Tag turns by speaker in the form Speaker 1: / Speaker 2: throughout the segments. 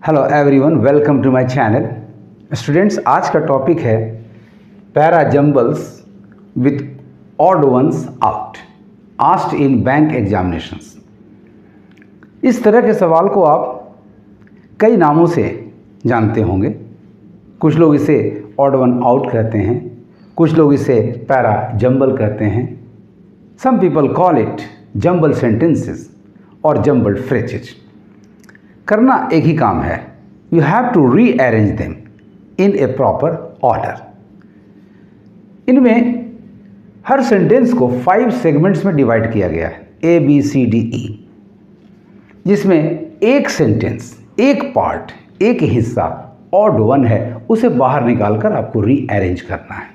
Speaker 1: Hello everyone, welcome to my channel. Students, आज का topic है para jumbles with odd ones out asked in bank examinations. इस तरह के सवाल को आप कई नामों से जानते होंगे। कुछ लोग इसे ऑड वन आउट कहते हैं, कुछ लोग इसे पैरा जंबल कहते हैं। Some people call it jumble sentences और जंबल्ड फ्रेजेज। करना एक ही काम है, you have to rearrange them in a proper order. इनमें हर सेंटेंस को 5 सेगमेंट्स में डिवाइड किया गया है, A, B, C, D, E, जिसमें एक सेंटेंस, एक पार्ट, एक हिस्सा ऑड वन है, उसे बाहर निकालकर आपको रीअरेंज करना है।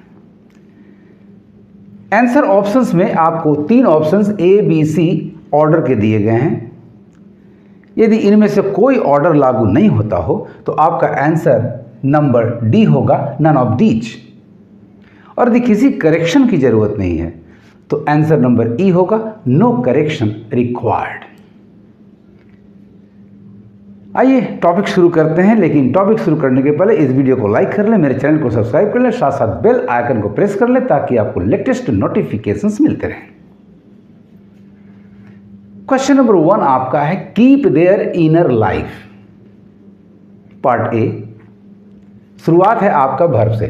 Speaker 1: आंसर ऑप्शंस में आपको 3 options A, B, C order के दिए गए हैं। यदि इनमें से कोई ऑर्डर लागू नहीं होता हो तो आपका आंसर नंबर डी होगा, नन ऑफ दीज। और यदि किसी करेक्शन की जरूरत नहीं है तो आंसर नंबर ई होगा, नो करेक्शन रिक्वायर्ड। आइए टॉपिक शुरू करते हैं, लेकिन टॉपिक शुरू करने के पहले इस वीडियो को लाइक कर लें, मेरे चैनल को सब्सक्राइब कर लें, साथ साथ बेल आइकन को प्रेस कर लें ताकि आपको लेटेस्ट नोटिफिकेशंस मिलते रहें। क्वेश्चन नंबर 1 आपका है, keep their inner life. Part A, शुरुआत है आपका वर्ब से,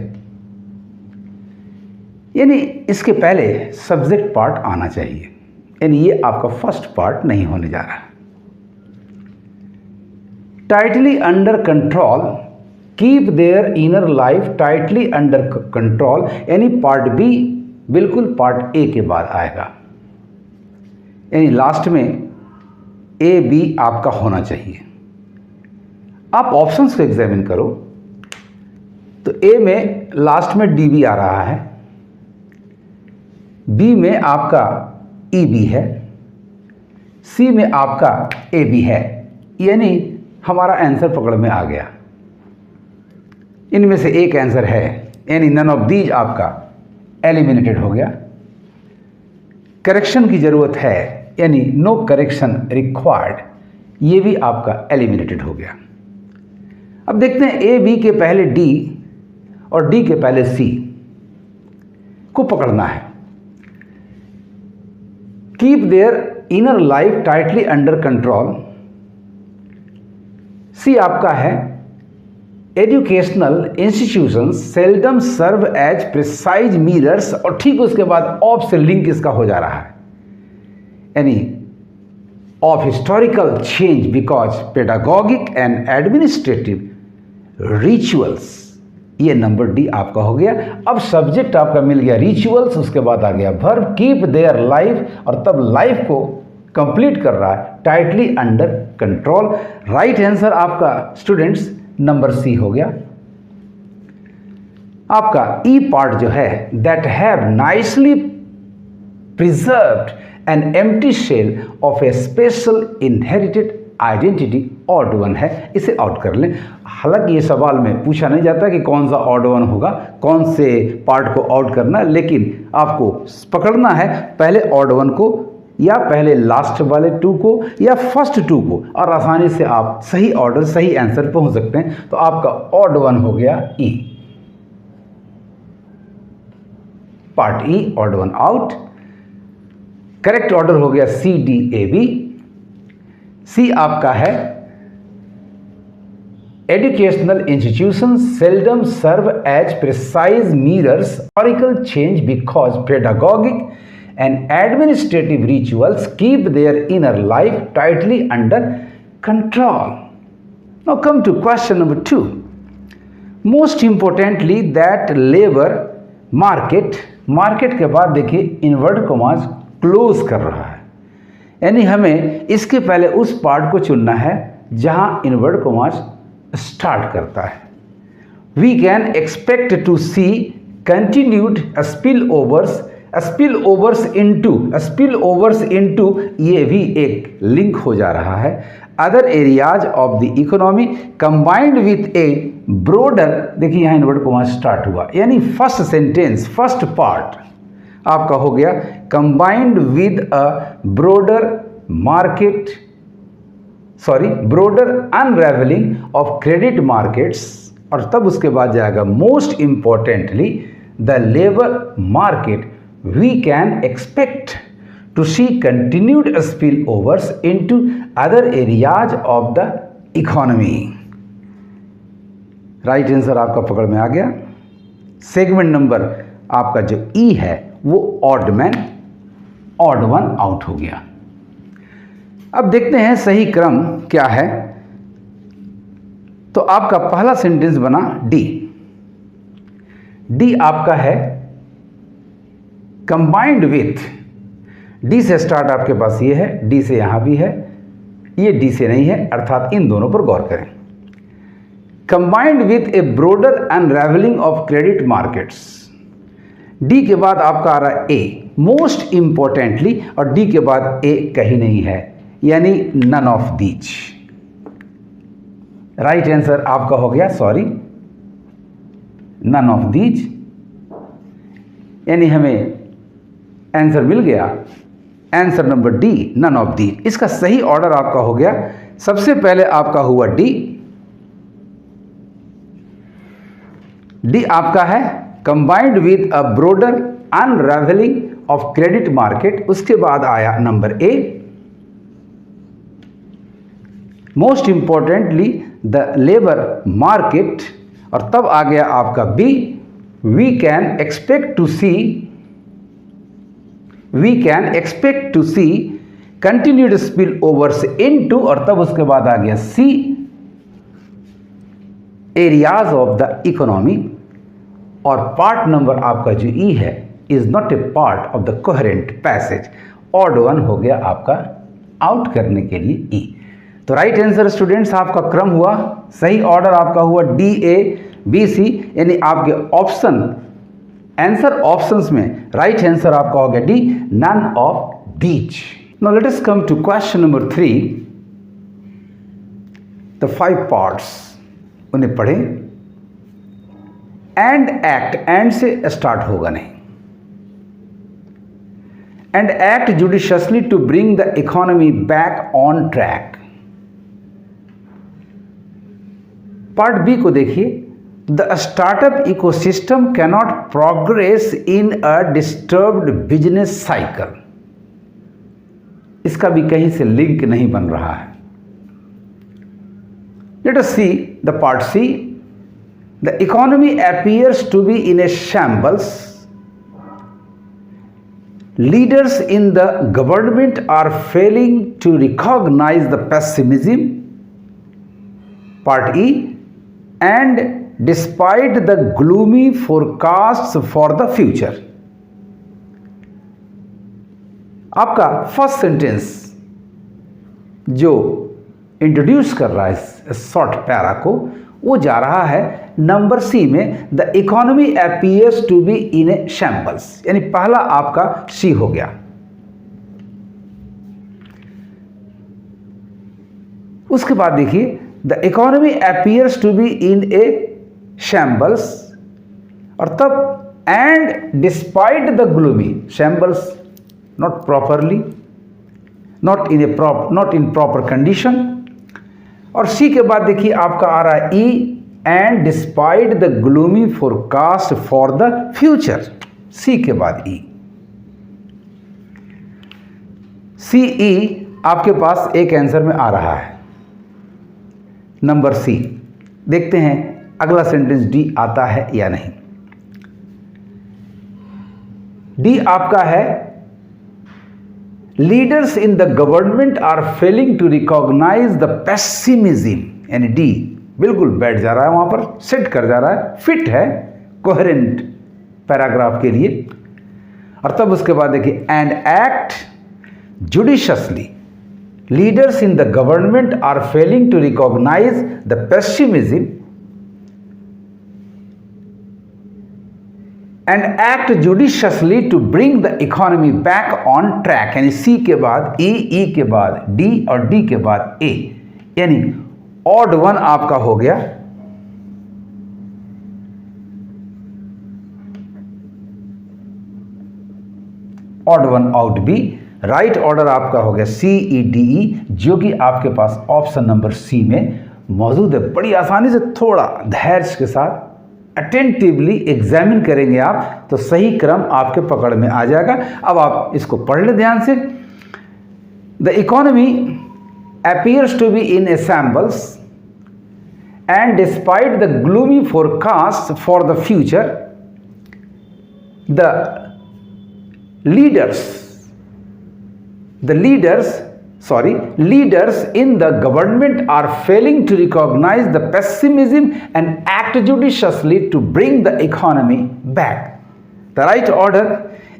Speaker 1: यानी इसके पहले सब्जेक्ट पार्ट आना चाहिए, यानी ये आपका फर्स्ट पार्ट नहीं होने जा रहा। Tightly under control, keep their inner life tightly under control, यानी पार्ट बी बिल्कुल पार्ट ए के बाद आएगा, यानी लास्ट में ए बी आपका होना चाहिए। आप ऑप्शंस को एग्जामिन करो तो ए में लास्ट में डी बी आ रहा है, बी में आपका ई बी है, सी में आपका ए बी है, यानी हमारा आंसर पकड़ में आ गया। इनमें से एक आंसर है, यानी नन ऑफ दीज आपका एलिमिनेटेड हो गया। करेक्शन की जरूरत है, यानी नो करेक्शन रिक्वायर्ड, ये भी आपका एलिमिनेटेड हो गया। अब देखते हैं ए बी के पहले डी और डी के पहले सी को पकड़ना है। Keep their inner life tightly under control, C आपका है educational institutions seldom serve as precise mirrors, और ठीक उसके बाद ऑफ से लिंक इसका हो जा रहा है, यानी of historical change because pedagogic and administrative rituals, ये नंबर डी आपका हो गया। अब सब्जेक्ट आपका मिल गया रिचुअल्स, उसके बाद आ गया वर्ब कीप देयर लाइफ, और तब लाइफ को कंप्लीट कर रहा है tightly under control. Right answer आपका स्टूडेंट्स नंबर सी हो गया। आपका ई पार्ट जो है, that have nicely preserved an empty shell of a special inherited identity, odd one है, इसे आउट कर लें। हालांकि ये सवाल में पूछा नहीं जाता कि कौन सा ऑड वन होगा, कौन से पार्ट को आउट करना, लेकिन आपको पकड़ना है पहले ऑड वन को, या पहले लास्ट वाले 2 को, या फर्स्ट 2 को, और आसानी से आप सही ऑर्डर सही आंसर पहुंच सकते हैं। तो आपका ऑड वन हो गया E, part E odd one out. Correct order हो गया C D A B. C आपका है educational institution seldom serve as precise mirrors historical change because pedagogic and administrative rituals keep their inner life tightly under control. Now come to question number 2. Most importantly that labor market, market के बाद देखिए invert commas close कर रहा है, यानी हमें इसके पहले उस पार्ट को चुनना है जहां इनवर्ट कॉमास स्टार्ट करता है। We can expect to see continued spillovers into, ये भी एक लिंक हो जा रहा है, other areas of the economy combined with a brother, देखिए यहाँ इनवर्ट कॉमा स्टार्ट हुआ, यानी फर्स्ट सेंटेंस फर्स्ट पार्ट आपका हो गया combined with a broader market broader unravelling of credit markets, और तब उसके बाद जाएगा most importantly the labour market we can expect to see continued spillovers into other areas of the economy. Right answer आपका पकड़ में आ गया। सेगमेंट नंबर आपका जो ई है वो ऑड वन आउट हो गया। अब देखते हैं सही क्रम क्या है। तो आपका पहला सेंटेंस बना डी आपका है कंबाइंड विथ, डी से स्टार्ट आपके पास ये है, डी से यहां भी है, ये डी से नहीं है, अर्थात इन दोनों पर गौर करें। Combined with a broader unravelling of credit markets, D के बाद आपका आ रहा है ए मोस्ट इंपॉर्टेंटली, और डी के बाद ए कहीं नहीं है, यानी none of these. Right answer आपका हो गया नन ऑफ दीज, यानी हमें आंसर मिल गया answer number D, none of these. इसका सही ऑर्डर आपका हो गया, सबसे पहले आपका हुआ डी आपका है combined with a broader unravelling of credit market, उसके बाद आया number A most importantly the labour market, और तब आ गया आपका B we can expect to see continued spillovers into, और तब उसके बाद आ गया C areas of the economy, और पार्ट नंबर आपका जो ई है is not a part of the coherent passage, odd one हो गया आपका आउट करने के लिए ई। तो राइट आंसर स्टूडेंट्स आपका क्रम हुआ, सही ऑर्डर आपका हुआ डी ए बी सी, यानी आपके आंसर ऑप्शंस में राइट आंसर आपका हो गया D, none of these. Now let us come to question number 3, the 5 parts, उन्हें पढ़ें। एंड एक्ट, एंड से स्टार्ट होगा नहीं, and act judiciously to bring the economy back on track. Part B को देखिए, The startup ecosystem cannot progress in a disturbed business cycle. इसका भी कहीं से लिंक नहीं बन रहा है। Let us see the part C. The economy appears to be in a shambles. Leaders in the government are failing to recognize the pessimism. Part E. And despite the gloomy forecasts for the future. आपका first sentence जो introduce कर रहा है इस short para को, वो जा रहा है नंबर सी में, the economy appears to be in a shambles, यानी पहला आपका सी हो गया। उसके बाद देखिए the economy appears to be in a shambles, और तब and despite the gloomy, shambles not properly, not in proper condition, और सी के बाद देखिए आपका आ रहा है E and despite the gloomy forecast for the future, C के बाद ई। सी ई आपके पास एक आंसर में आ रहा है नंबर सी। देखते हैं अगला सेंटेंस डी आता है या नहीं। डी आपका है leaders in the government are failing to recognise the pessimism, यानी डी बिल्कुल बैठ जा रहा है, वहां पर सेट कर जा रहा है, फिट है कोहेरेंट पैराग्राफ के लिए। और तब उसके बाद देखिए and act judiciously, leaders in the government are failing to recognize the pessimism and act judiciously to bring the economy back on track, यानी C के बाद E, E के बाद D और D के बाद A, यानी ऑड वन आपका हो गया odd one out B, right order आपका हो गया CEDE, जो कि आपके पास ऑप्शन नंबर सी में मौजूद है। बड़ी आसानी से, थोड़ा धैर्य के साथ अटेंटिवली एग्जामिन करेंगे आप तो सही क्रम आपके पकड़ में आ जाएगा। अब आप इसको पढ़ ले ध्यान से। The economy appears to be in a shambles, and despite the gloomy forecasts for the future, the leaders in the government are failing to recognize the pessimism and act judiciously to bring the economy back. The right order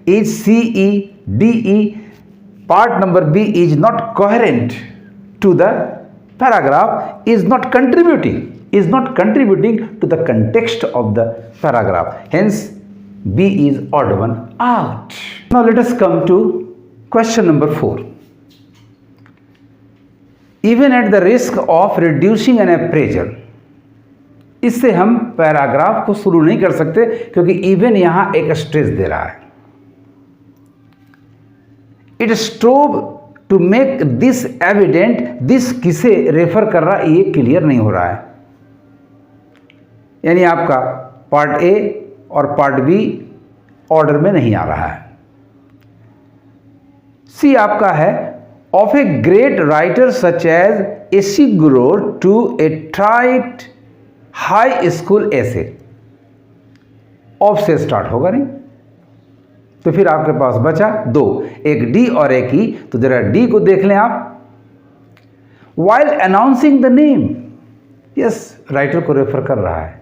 Speaker 1: is CEDE. Part number B is not coherent to the paragraph, is not contributing to the context of the paragraph. Hence, B is odd one out. Now let us come to question number 4. Even at the risk of reducing an appraisal, इससे हम paragraph को शुरू नहीं कर सकते क्योंकि even यहां एक स्ट्रेस दे रहा है। It strove to make this evident, this किसे रेफर कर रहा है ये क्लियर नहीं हो रहा है, यानी आपका पार्ट ए और पार्ट बी ऑर्डर में नहीं आ रहा है। सी आपका है of a great writer such as Ishiguro to a trite high school essay, of से स्टार्ट होगा नहीं, तो फिर आपके पास बचा दो, एक डी और एक ई। तो जरा डी को देख लें आप। While announcing the name, yes writer को रेफर कर रहा है।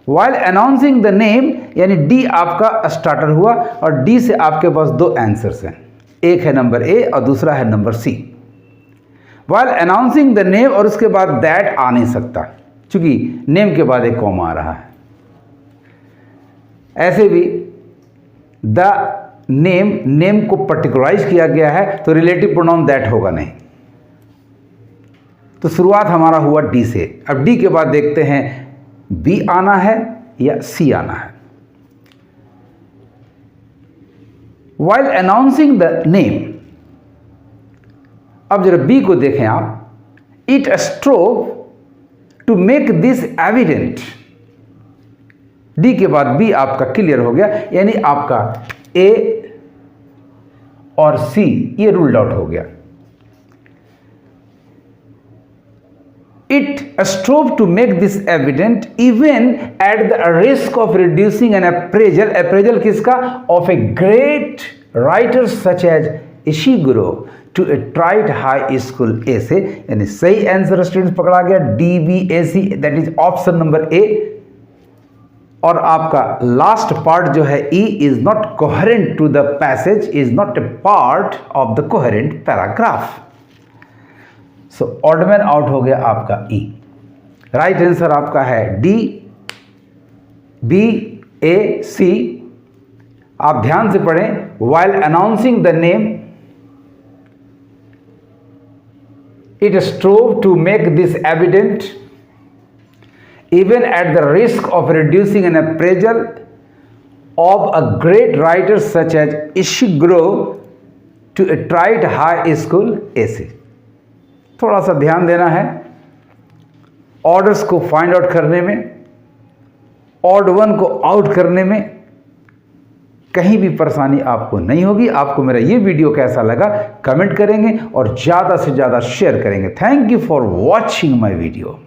Speaker 1: वाइल अनाउंसिंग द नेम यानी डी आपका स्टार्टर हुआ और डी से आपके पास दो आंसर्स हैं, एक है नंबर ए और दूसरा है number C. While announcing the name और उसके बाद दैट आ नहीं सकता क्योंकि नेम के बाद एक कॉमा आ रहा है। ऐसे भी द नेम को पर्टिकुलराइज किया गया है तो रिलेटिव प्रोनाउन दैट होगा नहीं। तो शुरुआत हमारा हुआ डी से। अब डी के बाद देखते हैं बी आना है या सी आना है। वाइल अनाउंसिंग द नेम, अब जरा बी को देखें आप। It strove to make this evident, D के बाद बी आपका क्लियर हो गया, यानी आपका ए और सी ये रूल्ड आउट हो गया। It strove to make this evident even at the risk of reducing an appraisal, appraisal किसका? Of a great writer such as Ishiguro to a trite high school essay, यानी सही आंसर स्टूडेंट्स पकड़ा गया DBAC, that is option number A. और आपका last part जो है E is not coherent to the passage, is not a part of the coherent paragraph. So odd man out हो गया आपका ई। राइट आंसर आपका है DBAC। आप ध्यान से पढ़ें। While announcing the name it strove to make this evident even at the risk of reducing an appraisal of a great writer such as Ishiguro to a tried high school essay। थोड़ा सा ध्यान देना है orders को find out करने में, odd one को out करने में कहीं भी परेशानी आपको नहीं होगी। आपको मेरा ये वीडियो कैसा लगा कमेंट करेंगे और ज़्यादा से ज़्यादा शेयर करेंगे। Thank you for watching my video.